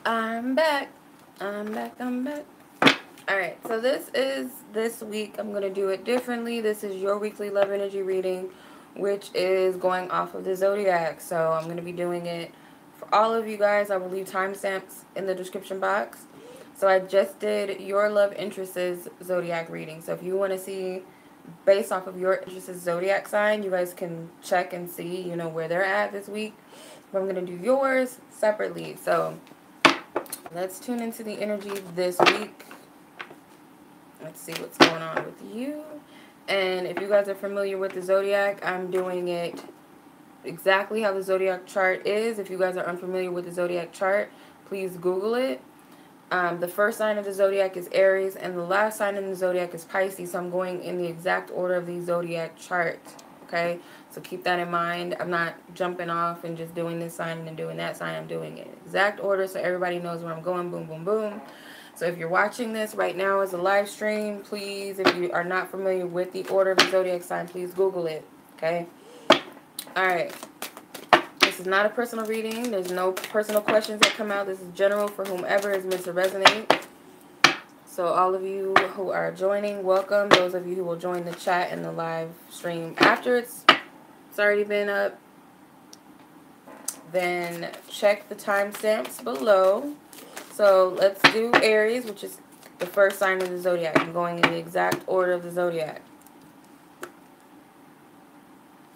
I'm back. I'm back. I'm back. Alright, so this week. I'm going to do it differently. This is your weekly love energy reading, which is going off of the Zodiac. So I'm going to be doing it for all of you guys. I will leave timestamps in the description box. So I just did your love interests Zodiac reading. So if you want to see based off of your interests Zodiac sign, you guys can check and see, where they're at this week. But I'm going to do yours separately. So let's tune into the energy this week. Let's see what's going on with you. And if you guys are familiar with the Zodiac, I'm doing it exactly how the Zodiac chart is. If you guys are unfamiliar with the Zodiac chart, please Google it. The first sign of the Zodiac is Aries, and the last sign in the Zodiac is Pisces. So I'm going in the exact order of the Zodiac chart. Okay? So keep that in mind. I'm not jumping off and just doing this sign and then doing that sign. I'm doing it in exact order so everybody knows where I'm going. Boom, boom, boom. So if you're watching this right now as a live stream, please, if you are not familiar with the order of the Zodiac sign, please Google it. Okay? Alright. This is not a personal reading. There's no personal questions that come out. This is general for whomever is meant to resonate. So all of you who are joining, welcome. Those of you who will join the chat and the live stream after it's already been up, then check the timestamps below. So let's do Aries, which is the first sign of the Zodiac. I'm going in the exact order of the Zodiac.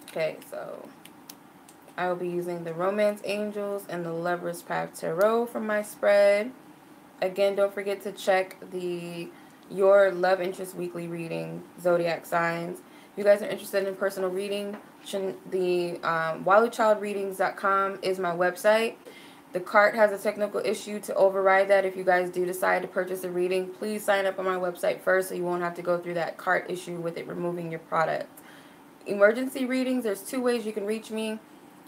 Okay, so I will be using the Romance Angels and the Lover's Path Tarot for my spread. Again, don't forget to check your love interest weekly reading, Zodiac signs. If you guys are interested in personal reading, the WaluChildReadings.com is my website. The cart has a technical issue. To override that, if you guys do decide to purchase a reading, please sign up on my website first so you won't have to go through that cart issue with it removing your product. Emergency readings, there's two ways you can reach me.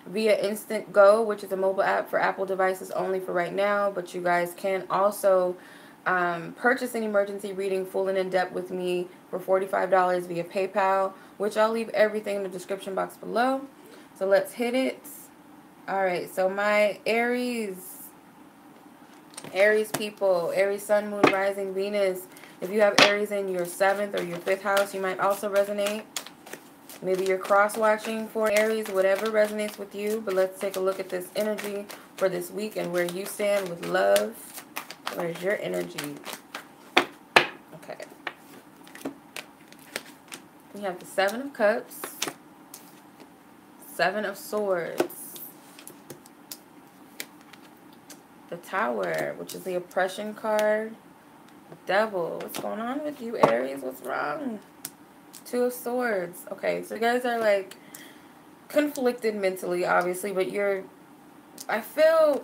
Via Instantgo, which is a mobile app for Apple devices only for right now, but you guys can also purchase an emergency reading full and in-depth with me for $45 via PayPal, which I'll leave everything in the description box below. So let's hit it. Alright, so my Aries people, Aries Sun, Moon, Rising, Venus. If you have Aries in your 7th or your 5th house, you might also resonate. Maybe you're cross-watching for Aries, whatever resonates with you. But let's take a look at this energy for this week and where you stand with love. Where's your energy? Okay. We have the 7 of Cups, 7 of Swords, the Tower, which is the oppression card, Devil. What's going on with you, Aries? What's wrong? 2 of Swords. Okay, so you guys are like conflicted mentally, obviously, but I feel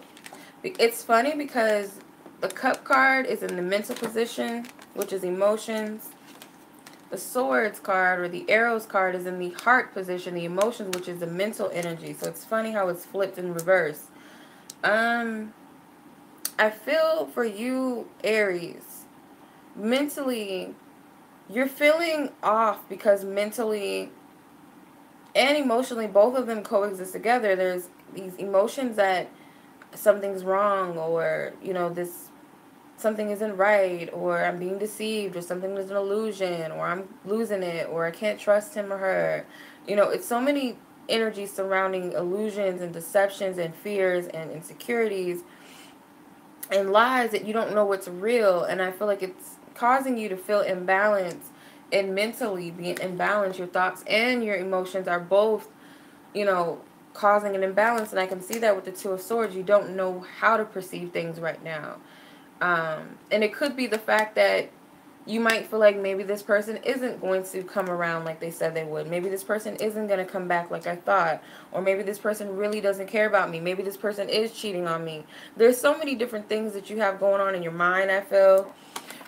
it's funny because the Cup card is in the mental position, which is emotions. The Swords card or the Arrows card is in the heart position, the emotions, which is the mental energy. So it's funny how it's flipped in reverse. I feel for you, Aries, mentally, you're feeling off because mentally and emotionally, both of them coexist together. There's these emotions that something's wrong, or, something isn't right, or I'm being deceived, or something is an illusion, or I'm losing it, or I can't trust him or her. It's so many energies surrounding illusions and deceptions and fears and insecurities and lies that you don't know what's real. And I feel like it's causing you to feel imbalanced and mentally being imbalanced. Your thoughts and your emotions are both, causing an imbalance. And I can see that with the 2 of Swords. You don't know how to perceive things right now. And it could be the fact that you might feel like maybe this person isn't going to come around like they said they would. Maybe this person isn't going to come back like I thought. Or maybe this person really doesn't care about me. Maybe this person is cheating on me. There's so many different things that you have going on in your mind, I feel.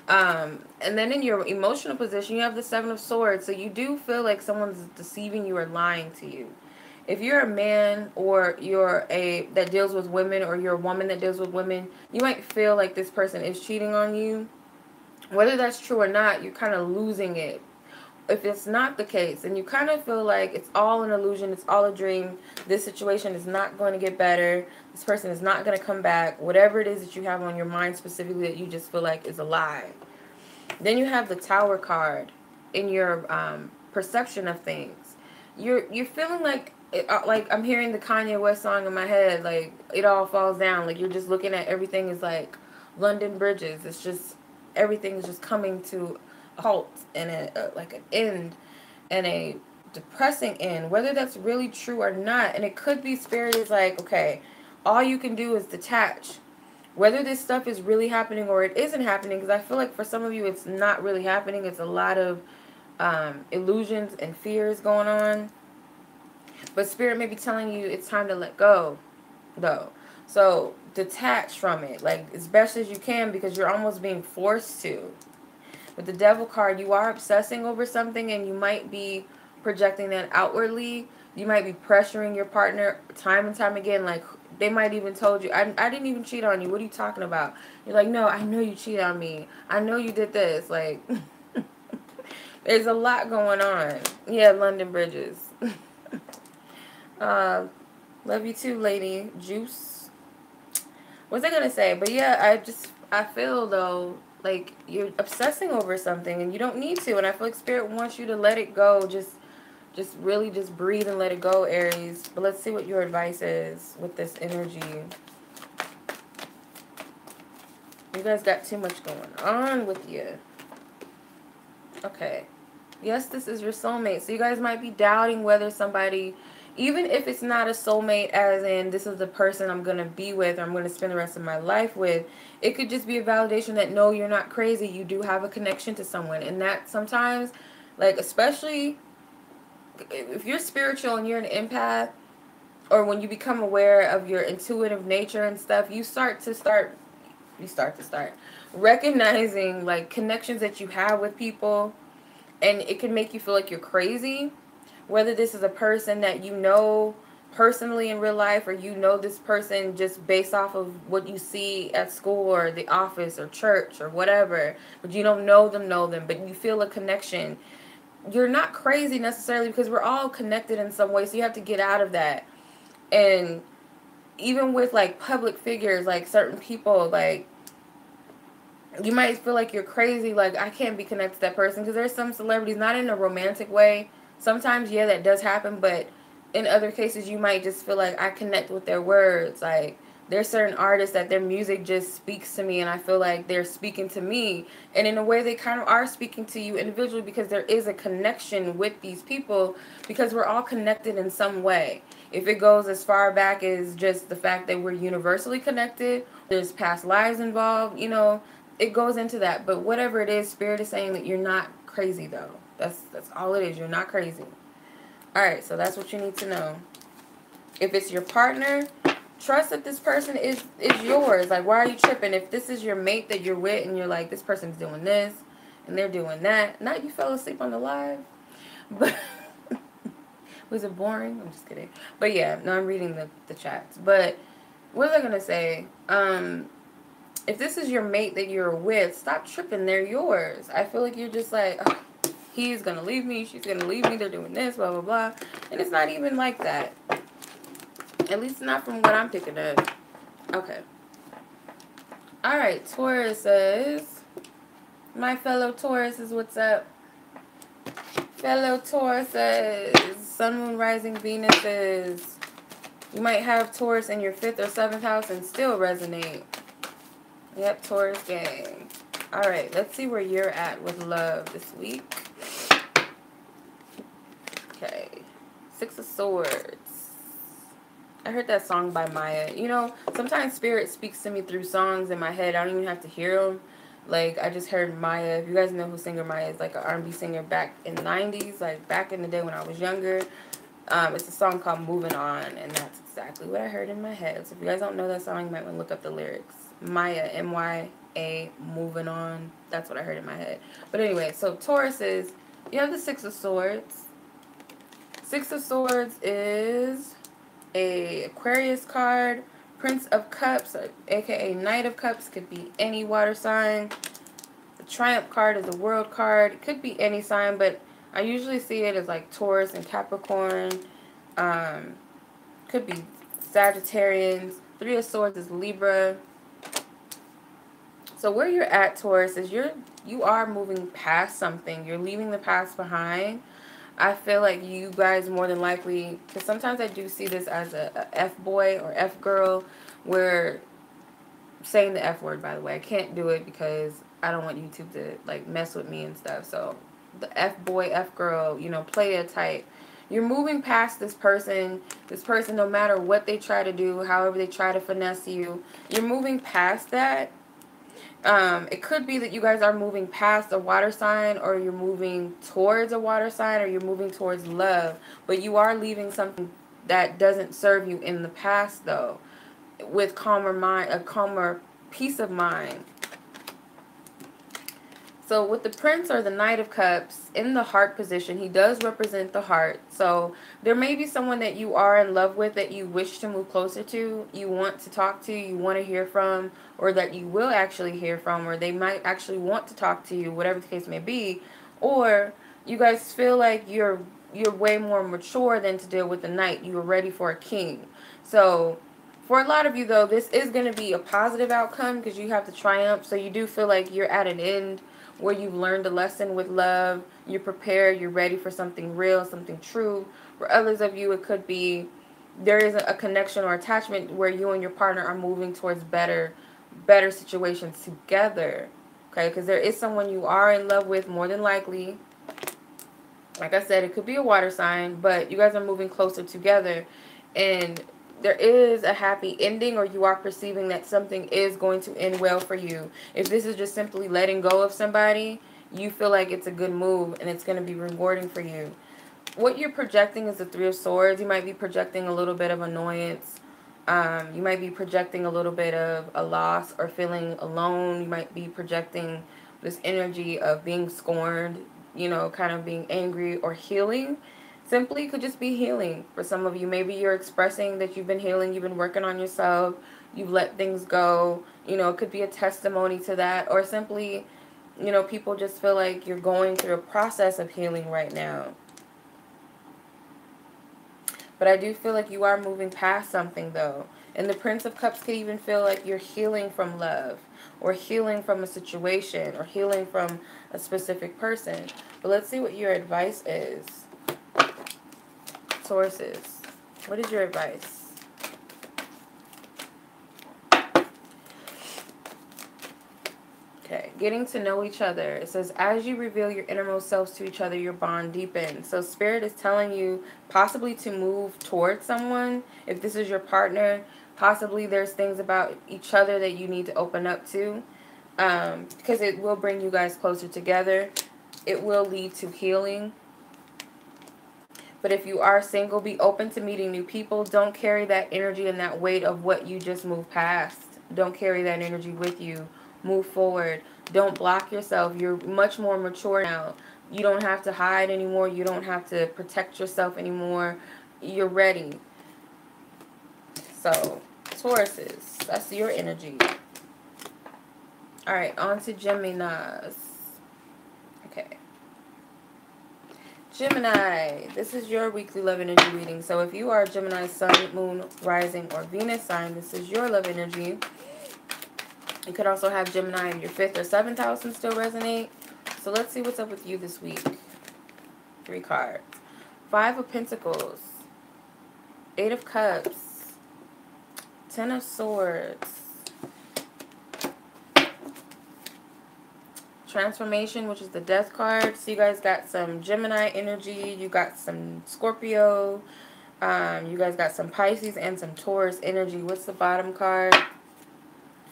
And then in your emotional position, you have the 7 of Swords. So you do feel like someone's deceiving you or lying to you. If you're a man or that deals with women, or you're a woman that deals with women, you might feel like this person is cheating on you. Whether that's true or not, you're kind of losing it. if it's not the case and you kind of feel like it's all an illusion, it's all a dream, this situation is not going to get better, this person is not going to come back, whatever it is that you have on your mind specifically that you just feel like is a lie. Then you have the Tower card in your perception of things. You're feeling like like I'm hearing the Kanye West song in my head, like it all falls down. Like you're just looking at everything is like London bridges. It's just everything is just coming to a halt and like an end and a depressing end. Whether that's really true or not, and it could be spirit is like, okay, all you can do is detach. Whether this stuff is really happening or it isn't happening, because I feel like for some of you it's not really happening. It's a lot of illusions and fears going on. But spirit may be telling you it's time to let go, though. So detach from it, like as best as you can, because you're almost being forced to. With the Devil card, you are obsessing over something, and you might be projecting that outwardly. You might be pressuring your partner time and time again, like they might even told you, I didn't even cheat on you. What are you talking about? You're like, no, I know you cheated on me. I know you did this. Like, there's a lot going on. Yeah, London bridges. Love you too, lady. Juice. What was I gonna say? But yeah, I feel though like you're obsessing over something and you don't need to, and I feel like spirit wants you to let it go. Just really just breathe and let it go, Aries. But let's see what your advice is with this energy. You guys got too much going on with you. Okay. Yes, this is your soulmate. So you guys might be doubting whether somebody, even if it's not a soulmate as in this is the person I'm going to be with or I'm going to spend the rest of my life with, it could just be a validation that no, you're not crazy. You do have a connection to someone. And that sometimes, like especially if you're spiritual and you're an empath, or when you become aware of your intuitive nature and stuff, you start to recognizing like connections that you have with people, and it can make you feel like you're crazy. Whether this is a person that you know personally in real life, or you know this person just based off of what you see at school or the office or church or whatever, but you don't know them, but you feel a connection. You're not crazy necessarily, because we're all connected in some way, so you have to get out of that. And even with like public figures, like certain people, like you might feel like you're crazy, like I can't be connected to that person, because there's some celebrities, not in a romantic way. Sometimes, yeah, that does happen, but in other cases you might just feel like I connect with their words. Like there's certain artists that their music just speaks to me, and I feel like they're speaking to me, and in a way they kind of are speaking to you individually, because there is a connection with these people, because we're all connected in some way. If it goes as far back as just the fact that we're universally connected, there's past lives involved, you know, it goes into that. But whatever it is, spirit is saying that you're not crazy, though. That's all it is. You're not crazy. Alright, so that's what you need to know. If it's your partner, trust that this person is yours. Like, why are you tripping? If this is your mate that you're with and you're like, this person's doing this and they're doing that. Not you fell asleep on the live. But was it boring? I'm just kidding. But yeah, no, I'm reading the chats. But what was I going to say? If this is your mate that you're with, stop tripping. They're yours. I feel like you're just like, oh, he's going to leave me. She's going to leave me. They're doing this, blah, blah, blah. And it's not even like that. At least not from what I'm picking up. Okay. Alright, Tauruses. My fellow Tauruses, what's up? Fellow Tauruses. Sun, Moon, Rising, Venuses. You might have Taurus in your 5th or 7th house and still resonate. Yep, Taurus gang. Alright, let's see where you're at with love this week. Okay. 6 of Swords. I heard that song by Maya. You know, sometimes spirit speaks to me through songs in my head. I don't even have to hear them. Like, I just heard Maya. If you guys know who singer Maya is, like an R&B singer back in the 90s, like back in the day when I was younger. It's a song called Moving On, and that's exactly what I heard in my head. So if you guys don't know that song, you might want to look up the lyrics. Maya, M-Y-A, Moving On. That's what I heard in my head. But anyway, so Tauruses, you have the 6 of Swords. 6 of Swords is a Aquarius card. Prince of Cups, aka Knight of Cups, could be any water sign. The Triumph card is a World card. It could be any sign, but I usually see it as like Taurus and Capricorn. Could be Sagittarians. Three of Swords is Libra. So where you're at, Taurus, is you are moving past something. You're leaving the past behind. I feel like you guys more than likely, because sometimes I do see this as a F-boy or F-girl, where, saying the F word, by the way, I can't do it because I don't want YouTube to, like, mess with me and stuff. So the F-boy, F-girl, you know, player type. You're moving past this person, no matter what they try to do, however they try to finesse you, you're moving past that. It could be that you guys are moving past a water sign, or you're moving towards a water sign, or you're moving towards love. But you are leaving something that doesn't serve you in the past, though, with calmer mind, a calmer peace of mind. So with the Prince or the Knight of Cups in the heart position, he does represent the heart. So there may be someone that you are in love with that you wish to move closer to, you want to talk to, you want to hear from, or that you will actually hear from, or they might actually want to talk to you, whatever the case may be. Or you guys feel like you're way more mature than to deal with the Knight. You are ready for a king. So for a lot of you, though, this is going to be a positive outcome because you have the triumph. So you do feel like you're at an end where you've learned a lesson with love. You're prepared. You're ready for something real, something true. For others of you, it could be there is a connection or attachment where you and your partner are moving towards better situations together. Okay, because there is someone you are in love with, more than likely. Like I said, it could be a water sign, but you guys are moving closer together. And there is a happy ending, or you are perceiving that something is going to end well for you. If this is just simply letting go of somebody, you feel like it's a good move and it's going to be rewarding for you. What you're projecting is the Three of Swords. You might be projecting a little bit of annoyance. You might be projecting a little bit of a loss or feeling alone. You might be projecting this energy of being scorned, you know, kind of being angry, or healing. Simply could just be healing for some of you. Maybe you're expressing that you've been healing, you've been working on yourself, you've let things go. You know, it could be a testimony to that, or simply, you know, people just feel like you're going through a process of healing right now. But I do feel like you are moving past something, though. And the Prince of Cups could even feel like you're healing from love, or healing from a situation, or healing from a specific person. But let's see what your advice is. Tauruses, what is your advice? Okay, getting to know each other. It says, as you reveal your innermost selves to each other, your bond deepens. So Spirit is telling you possibly to move towards someone. If this is your partner, possibly there's things about each other that you need to open up to, because it will bring you guys closer together. It will lead to healing. But if you are single, be open to meeting new people. Don't carry that energy and that weight of what you just moved past. Don't carry that energy with you. Move forward. Don't block yourself. You're much more mature now. You don't have to hide anymore. You don't have to protect yourself anymore. You're ready. So, Tauruses, that's your energy. Alright, on to Geminis. Okay. Gemini, this is your weekly love energy reading. So if you are a Gemini sun, moon, rising, or Venus sign, this is your love energy. You could also have Gemini in your 5th or 7th house and still resonate. So let's see what's up with you this week. 3 cards. 5 of Pentacles. 8 of Cups. 10 of Swords. Transformation, which is the Death card. So you guys got some Gemini energy. You got some Scorpio. You guys got some Pisces and some Taurus energy. What's the bottom card?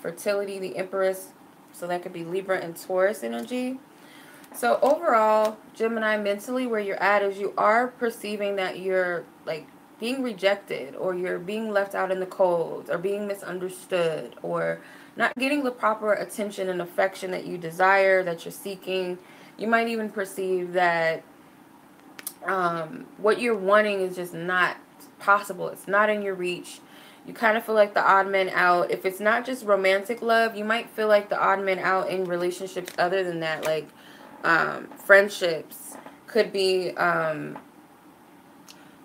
Fertility, the Empress. So that could be Libra and Taurus energy. So overall, Gemini, mentally where you're at is you are perceiving that you're like being rejected, or you're being left out in the cold, or being misunderstood, or not getting the proper attention and affection that you desire, that you're seeking. You might even perceive that what you're wanting is just not possible. It's not in your reach. You kind of feel like the odd man out. If it's not just romantic love, you might feel like the odd man out in relationships other than that, like friendships. Could be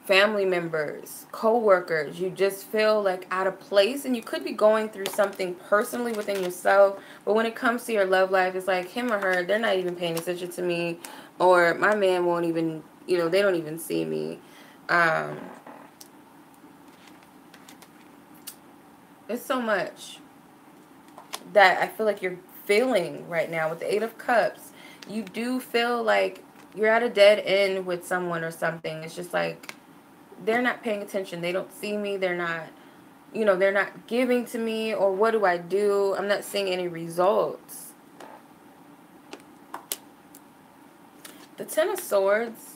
family members, co-workers. You just feel like out of place, and you could be going through something personally within yourself, but when it comes to your love life, it's like him or her, they're not even paying attention to me, or my man won't even, you know, they don't even see me. It's so much that I feel like you're feeling right now with the Eight of Cups. You do feel like you're at a dead end with someone or something. It's just like they're not paying attention. They don't see me. They're not, you know, they're not giving to me. Or what do I do? I'm not seeing any results. The Ten of Swords.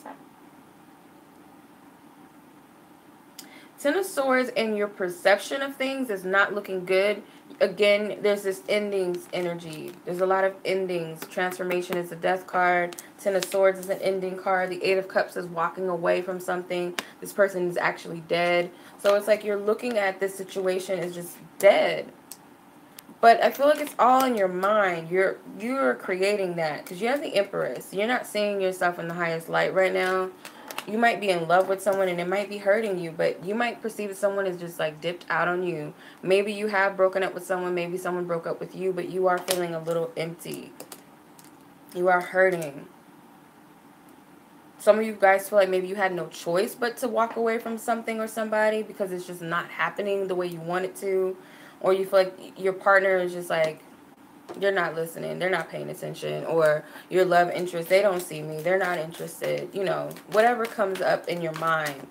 Ten of Swords and your perception of things is not looking good. Again, there's this endings energy. There's a lot of endings. Transformation is a death card. Ten of Swords is an ending card. The Eight of Cups is walking away from something. This person is actually dead. So it's like you're looking at this situation as just dead. But I feel like it's all in your mind. You're creating that. Because you have the Empress. You're not seeing yourself in the highest light right now. You might be in love with someone and it might be hurting you, but you might perceive that someone is just like dipped out on you. Maybe you have broken up with someone, maybe someone broke up with you, but you are feeling a little empty. You are hurting. Some of you guys feel like maybe you had no choice but to walk away from something or somebody because it's just not happening the way you want it to. Or you feel like your partner is just like, they're not listening, they're not paying attention, or your love interest, they don't see me, they're not interested, you know, whatever comes up in your mind.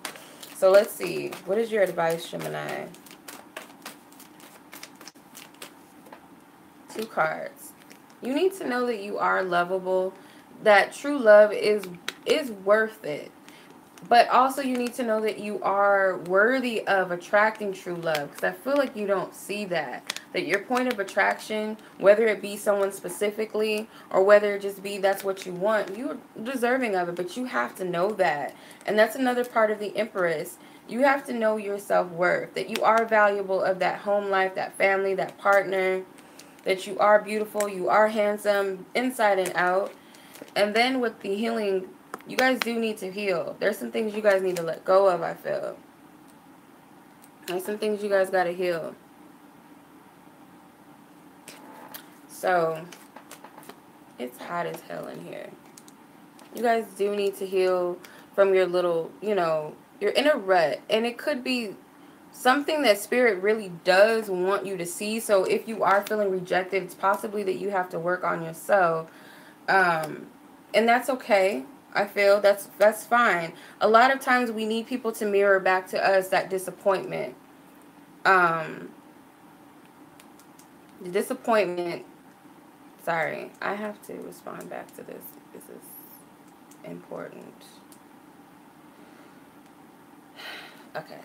So let's see, what is your advice, Gemini? Two cards. You need to know that you are lovable, that true love is worth it. But also you need to know that you are worthy of attracting true love. Because I feel like you don't see that. That your point of attraction, whether it be someone specifically or whether it just be that's what you want, you're deserving of it. But you have to know that. And that's another part of the Empress. You have to know your self-worth. That you are valuable of that home life, that family, that partner. That you are beautiful, you are handsome, inside and out. And then with the healing, you guys do need to heal. There's some things you guys need to let go of, I feel. There's some things you guys got to heal. So, it's hot as hell in here. You guys do need to heal from your little, you know, you're in a rut. And it could be something that Spirit really does want you to see. So, if you are feeling rejected, it's possibly that you have to work on yourself. And that's okay. I feel that's fine. A lot of times we need people to mirror back to us that disappointment. The disappointment. Sorry, I have to respond back to this. This is important. Okay.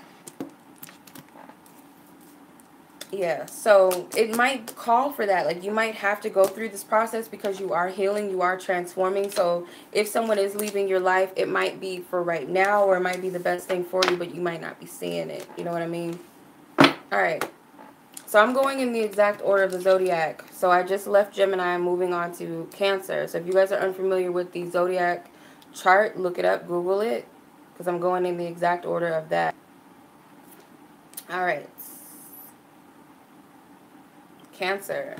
Yeah, so it might call for that. Like, you might have to go through this process because you are healing, you are transforming. So if someone is leaving your life, it might be for right now, or it might be the best thing for you, but you might not be seeing it. You know what I mean? All right. So I'm going in the exact order of the Zodiac. So I just left Gemini. I'm moving on to Cancer. So if you guys are unfamiliar with the Zodiac chart, look it up, Google it, because I'm going in the exact order of that. All right. Cancer.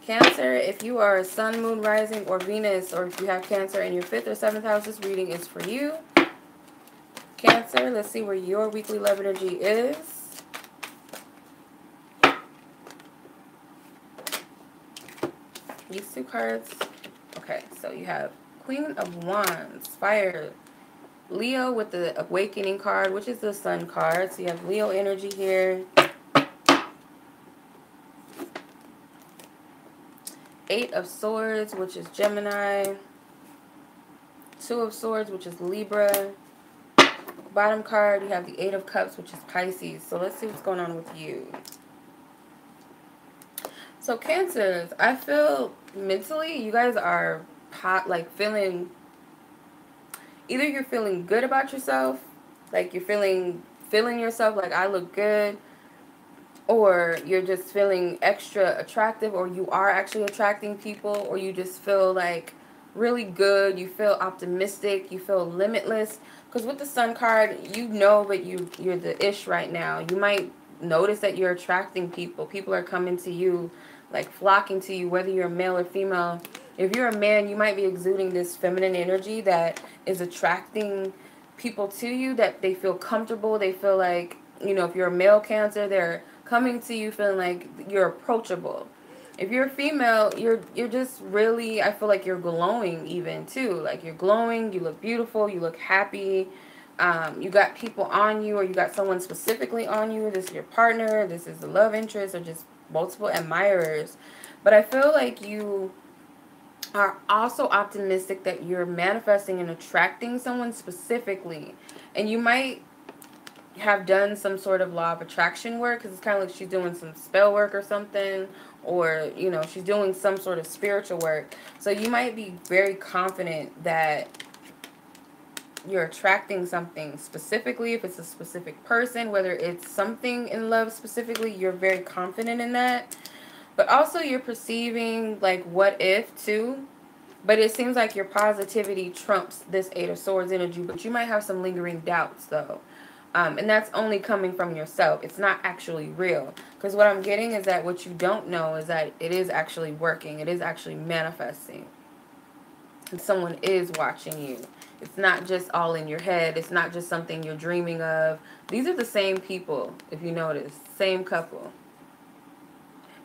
Cancer, if you are a Sun, Moon, Rising, or Venus, or if you have Cancer in your 5th or 7th house, this reading is for you. Cancer, let's see where your weekly love energy is. These two cards. Okay, so you have Queen of Wands, Fire, Leo with the Awakening card, which is the Sun card. So you have Leo energy here. 8 of Swords, which is Gemini. 2 of Swords, which is Libra. Bottom card, you have the 8 of Cups, which is Pisces. So let's see what's going on with you. So Cancers, I feel mentally you guys are like feeling, either you're feeling good about yourself, like you're feeling yourself like I look good, or you're just feeling extra attractive, or you are actually attracting people, or you just feel like really good. You feel optimistic. You feel limitless. Because with the Sun card, you know that you're the ish right now. You might notice that you're attracting people. People are coming to you, like flocking to you, whether you're male or female. If you're a man, you might be exuding this feminine energy that is attracting people to you, that they feel comfortable. They feel like, you know, if you're a male Cancer, they're coming to you feeling like you're approachable. If you're a female, you're just really, I feel like you're glowing even too. Like you're glowing, you look beautiful, you look happy. You got people on you, or you got someone specifically on you. This is your partner, this is the love interest, or just multiple admirers. But I feel like you are also optimistic that you're manifesting and attracting someone specifically. And you might have done some sort of law of attraction work, because it's kind of like she's doing some spell work or something, or, you know, she's doing some sort of spiritual work. So you might be very confident that you're attracting something specifically. If it's a specific person, whether it's something in love specifically, you're very confident in that. But also you're perceiving like what if too. But it seems like your positivity trumps this Eight of Swords energy. But you might have some lingering doubts though. And that's only coming from yourself. It's not actually real. Because what I'm getting is that what you don't know is that it is actually working. It is actually manifesting. And someone is watching you. It's not just all in your head. It's not just something you're dreaming of. These are the same people, if you notice. Same couple.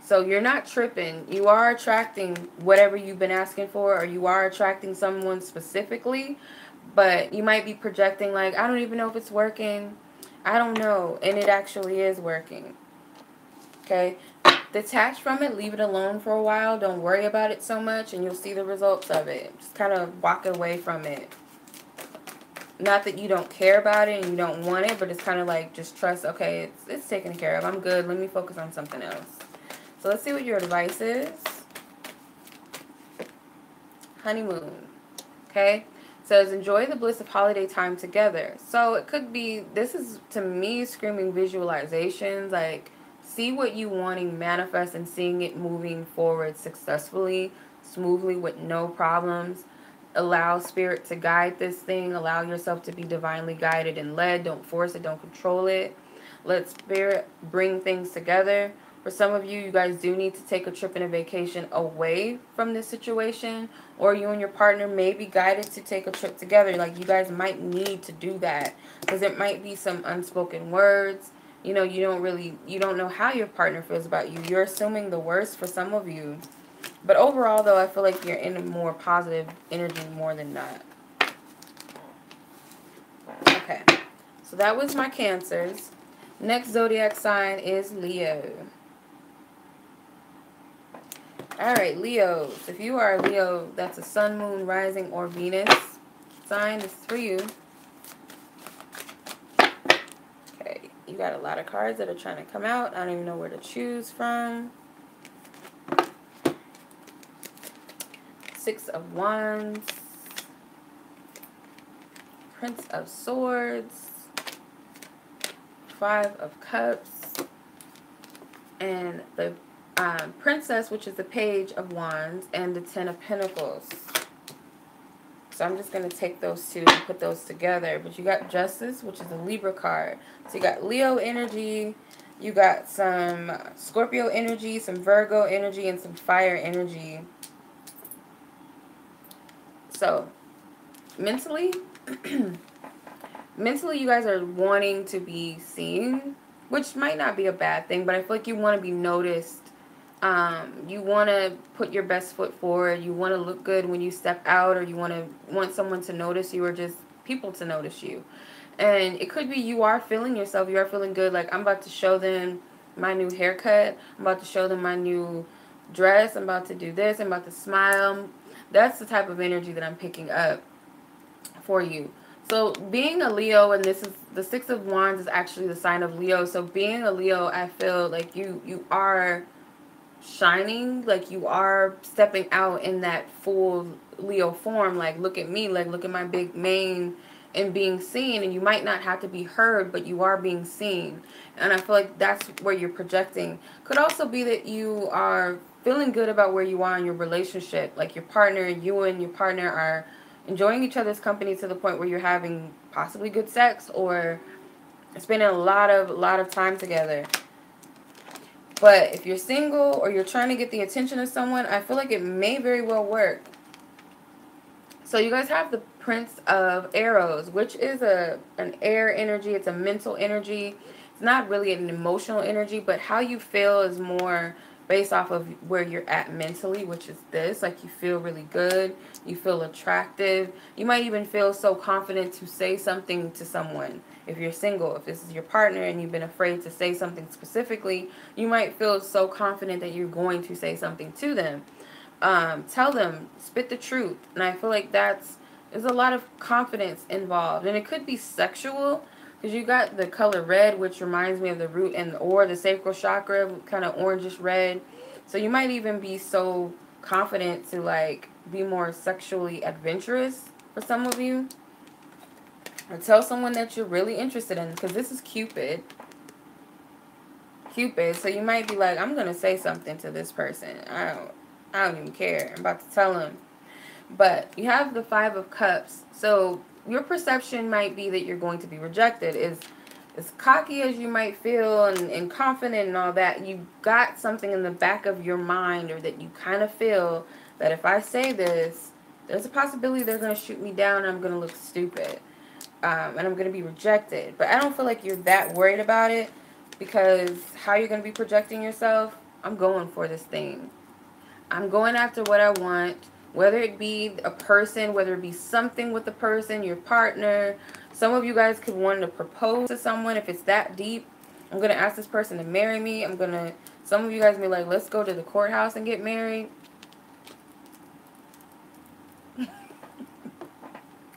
So you're not tripping. You are attracting whatever you've been asking for, or you are attracting someone specifically. But you might be projecting like, I don't even know if it's working. I don't know. And it actually is working. Okay? Detach from it. Leave it alone for a while. Don't worry about it so much, and you'll see the results of it. Just kind of walk away from it. Not that you don't care about it and you don't want it, but it's kind of like just trust, okay, it's taken care of. I'm good. Let me focus on something else. So let's see what your advice is. Honeymoon. Okay? It says, enjoy the bliss of holiday time together. So it could be, this is to me screaming visualizations. Like, see what you wanting manifest and seeing it moving forward successfully, smoothly, with no problems. Allow spirit to guide this thing. Allow yourself to be divinely guided and led. Don't force it. Don't control it. Let spirit bring things together. For some of you, you guys do need to take a trip and a vacation away from this situation. Or you and your partner may be guided to take a trip together. Like, you guys might need to do that. Because it might be some unspoken words. You know, you don't know how your partner feels about you. You're assuming the worst for some of you. But overall, though, I feel like you're in a more positive energy more than not. Okay. So that was my Cancers. Next zodiac sign is Leo. Alright, Leos. If you are a Leo, that's a sun, moon, rising, or Venus sign. This is for you. Okay. You got a lot of cards that are trying to come out. I don't even know where to choose from. Six of Wands. Prince of Swords. Five of Cups. And the Princess, which is the Page of Wands, and the Ten of Pentacles. So I'm just going to take those two and put those together. But you got Justice, which is a Libra card. So you got Leo energy, you got some Scorpio energy, some Virgo energy, and some fire energy. So mentally, mentally you guys are wanting to be seen, which might not be a bad thing, but I feel like you want to be noticed. You want to put your best foot forward. You want to look good when you step out, or you want someone to notice you, or just people to notice you. And it could be you are feeling yourself. You are feeling good. Like, I'm about to show them my new haircut. I'm about to show them my new dress. I'm about to do this. I'm about to smile. That's the type of energy that I'm picking up for you. So being a Leo, and this is the Six of Wands is actually the sign of Leo. So being a Leo, I feel like you are shining, like you are stepping out in that full Leo form. Like, look at me, like look at my big mane and being seen, and you might not have to be heard, but you are being seen. And I feel like that's where you're projecting. Could also be that you are feeling good about where you are in your relationship. Like your partner, you and your partner are enjoying each other's company to the point where you're having possibly good sex or spending a lot of time together. But if you're single or you're trying to get the attention of someone, I feel like it may very well work. So you guys have the Prince of Arrows, which is an air energy. It's a mental energy. It's not really an emotional energy, but how you feel is more based off of where you're at mentally, which is this. Like you feel really good. You feel attractive. You might even feel so confident to say something to someone. If you're single, if this is your partner and you've been afraid to say something specifically, you might feel so confident that you're going to say something to them. Tell them, spit the truth. And I feel like there's a lot of confidence involved. And it could be sexual, because you got the color red, which reminds me of the root and or the sacral chakra, kind of orangish red. So you might even be so confident to like be more sexually adventurous for some of you. Or tell someone that you're really interested in, because this is Cupid. So you might be like, I'm going to say something to this person. I don't even care. I'm about to tell him. But you have the Five of Cups. So your perception might be that you're going to be rejected. As cocky as you might feel and confident and all that, you got something in the back of your mind, or that you kind of feel that if I say this, there's a possibility they're going to shoot me down and I'm going to look stupid. And I'm going to be rejected. But I don't feel like you're that worried about it, because how you're going to be projecting yourself, I'm going for this thing. I'm going after what I want, whether it be a person, whether it be something with the person, your partner. Some of you guys could want to propose to someone if it's that deep. I'm going to ask this person to marry me. Some of you guys may be like, let's go to the courthouse and get married.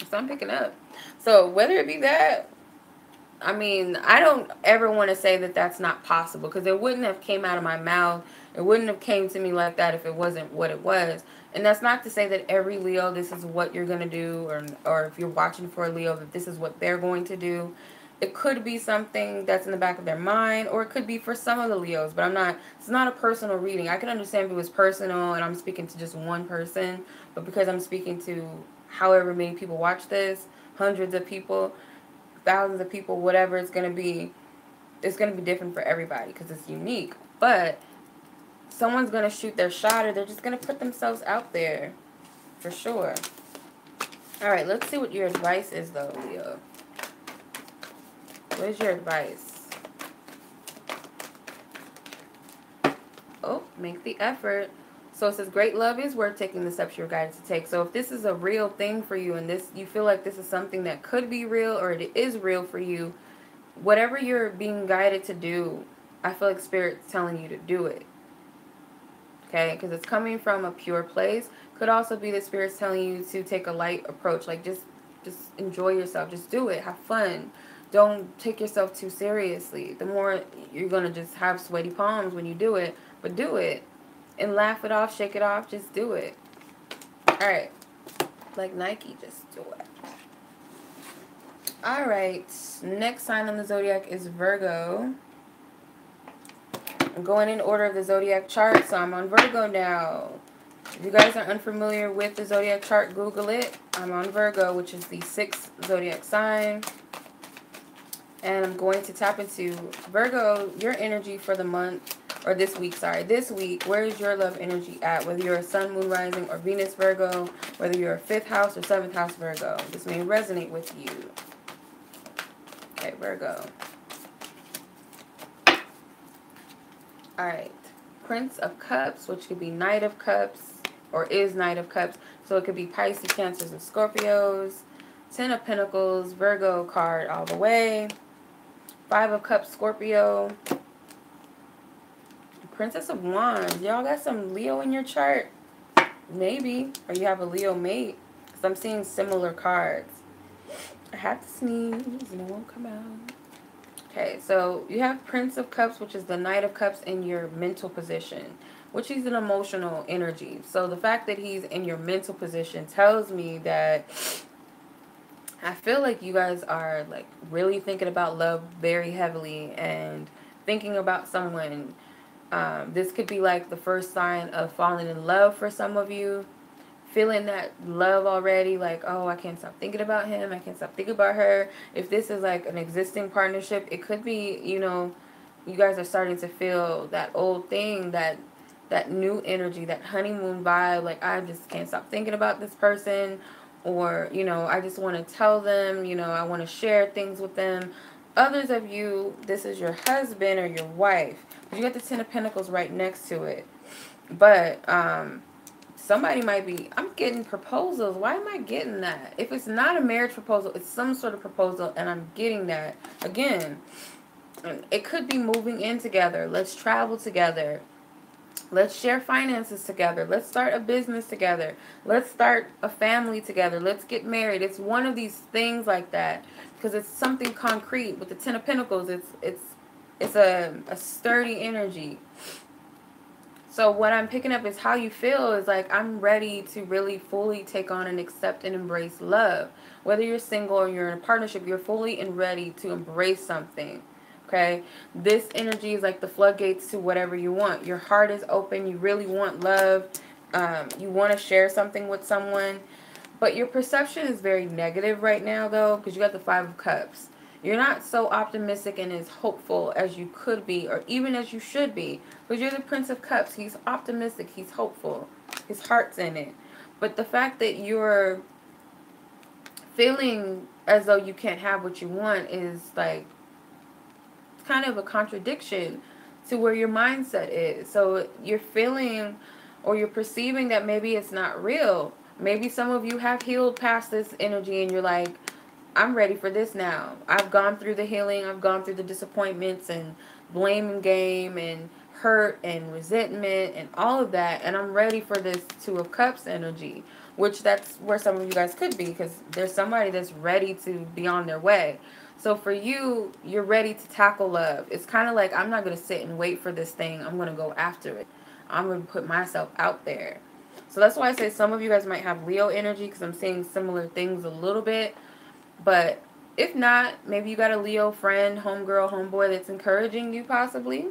So I'm picking up. So whether it be that, I mean, I don't ever want to say that that's not possible, because it wouldn't have came out of my mouth. It wouldn't have came to me like that if it wasn't what it was. And that's not to say that every Leo, this is what you're going to do, or if you're watching for a Leo, that this is what they're going to do. It could be something that's in the back of their mind, or it could be for some of the Leos, but it's not a personal reading. I can understand if it was personal and I'm speaking to just one person, but because I'm speaking to however many people watch this, hundreds of people, thousands of people, whatever it's going to be different for everybody, because it's unique. But someone's going to shoot their shot, or they're just going to put themselves out there, for sure. All right, let's see what your advice is, though, Leo. What is your advice? Oh, make the effort. So it says, great love is worth taking the steps you're guided to take. So if this is a real thing for you, and you feel like this is something that could be real, or it is real for you, whatever you're being guided to do, I feel like Spirit's telling you to do it. Okay, because it's coming from a pure place. Could also be the Spirit's telling you to take a light approach. Like, just enjoy yourself. Just do it. Have fun. Don't take yourself too seriously. The more you're going to just have sweaty palms when you do it. But do it. And laugh it off. Shake it off. Just do it. Alright. Like Nike, just do it. Alright. Next sign on the Zodiac is Virgo. I'm going in order of the Zodiac chart, so I'm on Virgo now. If you guys are unfamiliar with the Zodiac chart, Google it. I'm on Virgo, which is the 6th Zodiac sign. And I'm going to tap into Virgo, your energy for the month, or this week, sorry. This week, where is your love energy at? Whether you're a Sun, Moon, Rising, or Venus Virgo, whether you're a 5th house or 7th house Virgo. This may resonate with you. Okay, Virgo. Alright, Prince of Cups, which could be Knight of Cups, or is Knight of Cups. So it could be Pisces, Cancers, and Scorpios. 10 of Pentacles, Virgo card all the way. 5 of Cups, Scorpio. Princess of Wands. Y'all got some Leo in your chart? Maybe. Or you have a Leo mate. Because I'm seeing similar cards. I have to sneeze and it won't come out. Okay, so you have Prince of Cups, which is the Knight of Cups in your mental position, which is an emotional energy. So the fact that he's in your mental position tells me that I feel like you guys are like really thinking about love very heavily and thinking about someone. This could be like the first sign of falling in love for some of you. Feeling that love already, like, oh, I can't stop thinking about him, I can't stop thinking about her. If this is like an existing partnership, it could be, you know, you guys are starting to feel that old thing, that new energy, that honeymoon vibe, like I just can't stop thinking about this person, or, you know, I just want to tell them, you know, I want to share things with them. Others of you, this is your husband or your wife. You got the Ten of Pentacles right next to it. But somebody might be, I'm getting proposals. Why am I getting that? If it's not a marriage proposal, it's some sort of proposal, and I'm getting that. Again, it could be moving in together. Let's travel together. Let's share finances together. Let's start a business together. Let's start a family together. Let's get married. It's one of these things like that, because it's something concrete. With the Ten of Pentacles, it's a sturdy energy. So what I'm picking up is how you feel is like, I'm ready to really fully take on and accept and embrace love. Whether you're single or you're in a partnership, you're fully and ready to embrace something. Okay? This energy is like the floodgates to whatever you want. Your heart is open. You really want love. You want to share something with someone. But your perception is very negative right now, though, because you got the Five of Cups. You're not so optimistic and as hopeful as you could be, or even as you should be. Because you're the Prince of Cups. He's optimistic. He's hopeful. His heart's in it. But the fact that you're feeling as though you can't have what you want is like kind of a contradiction to where your mindset is. So you're feeling or you're perceiving that maybe it's not real. Maybe some of you have healed past this energy and you're like, I'm ready for this now. I've gone through the healing. I've gone through the disappointments and blame game and hurt and resentment and all of that. And I'm ready for this Two of Cups energy, which that's where some of you guys could be, because there's somebody that's ready to be on their way. So for you, you're ready to tackle love. It's kind of like, I'm not going to sit and wait for this thing. I'm going to go after it. I'm going to put myself out there. So that's why I say some of you guys might have Leo energy, because I'm seeing similar things a little bit. But if not, maybe you got a Leo friend, homegirl, homeboy that's encouraging you possibly.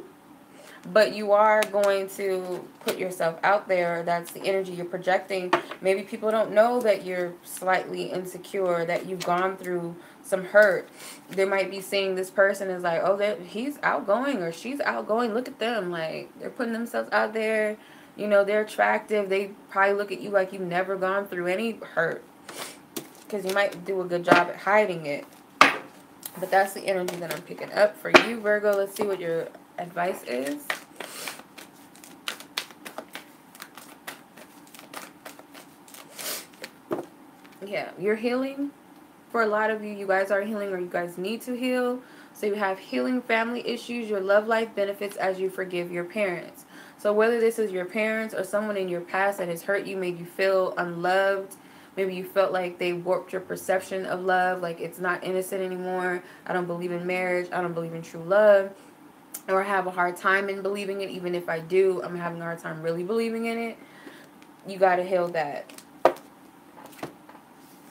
But you are going to put yourself out there. That's the energy you're projecting. Maybe people don't know that you're slightly insecure, that you've gone through some hurt. They might be seeing this person as like, oh, he's outgoing or she's outgoing. Look at them. Like, they're putting themselves out there. You know, they're attractive. They probably look at you like you've never gone through any hurt, because you might do a good job at hiding it. But that's the energy that I'm picking up for you, Virgo. Let's see what your advice is. Yeah, you're healing. For a lot of you, you guys are healing, or you guys need to heal. So you have healing family issues. Your love life benefits as you forgive your parents. So whether this is your parents or someone in your past that has hurt you, made you feel unloved, maybe you felt like they warped your perception of love, like it's not innocent anymore. I don't believe in marriage. I don't believe in true love. Or I have a hard time in believing it. Even if I do, I'm having a hard time really believing in it. You got to heal that.